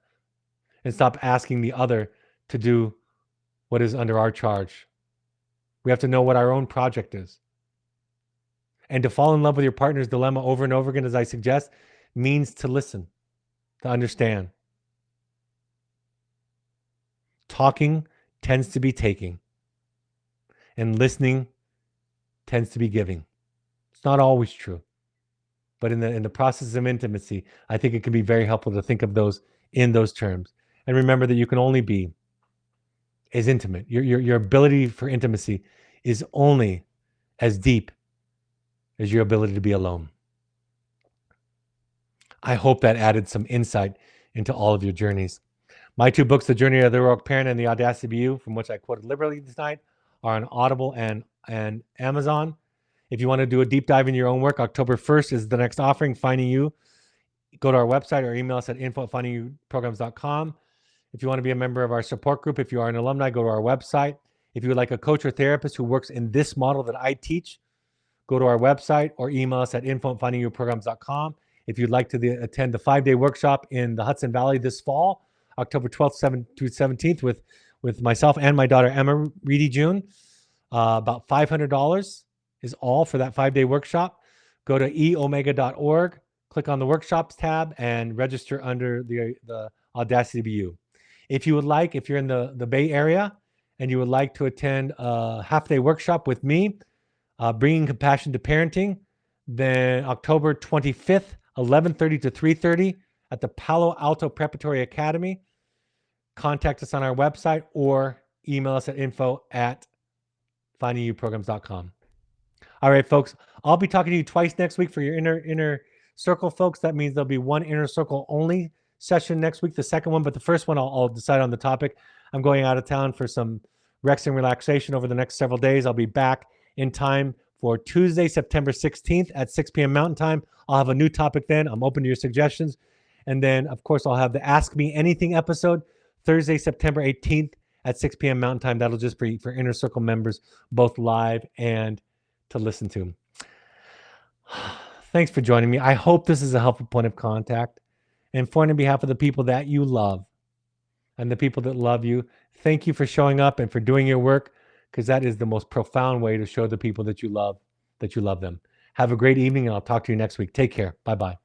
and stop asking the other to do what is under our charge. We have to know what our own project is. And to fall in love with your partner's dilemma over and over again, as I suggest, means to listen, to understand. Talking tends to be taking, and listening tends to be giving. It's not always true. But in the process of intimacy, I think it can be very helpful to think of those in those terms. And remember that you can only be as intimate. Your ability for intimacy is only as deep as your ability to be alone. I hope that added some insight into all of your journeys. My two books, The Journey of the Heroic Parent and The Audacity to Be You, from which I quoted liberally tonight, are on Audible and Amazon. If you want to do a deep dive in your own work, October 1st is the next offering, Finding You. Go to our website or email us at info@findingyouprograms.com. If you want to be a member of our support group, if you are an alumni, go to our website. If you would like a coach or therapist who works in this model that I teach, go to our website or email us at info@findingyouprograms.com. If you'd like to attend the 5-day workshop in the Hudson Valley this fall, October 12th to 17th with myself and my daughter, Emma Reedy June, about $500 is all for that 5-day workshop. Go to eomega.org, click on the workshops tab, and register under the Audacity to Be You. If you're in the Bay Area and you would like to attend a half-day workshop with me, Bringing Compassion to Parenting, then October 25th, 11:30 to 3:30 at the Palo Alto Preparatory Academy. Contact us on our website or email us at info@findingyouprograms.com. All right, folks, I'll be talking to you twice next week for your inner circle, folks. That means there'll be one inner circle only session next week, the second one, but the first one I'll decide on the topic. I'm going out of town for some rest and relaxation over the next several days. I'll be back in time for Tuesday, September 16th at 6 p.m. Mountain Time. I'll have a new topic then. I'm open to your suggestions. And then, of course, I'll have the Ask Me Anything episode Thursday, September 18th at 6 p.m. Mountain Time. That'll just be for Inner Circle members, both live and to listen to. Thanks for joining me. I hope this is a helpful point of contact. And for on behalf of the people that you love and the people that love you, thank you for showing up and for doing your work, because that is the most profound way to show the people that you love them. Have a great evening, and I'll talk to you next week. Take care. Bye-bye.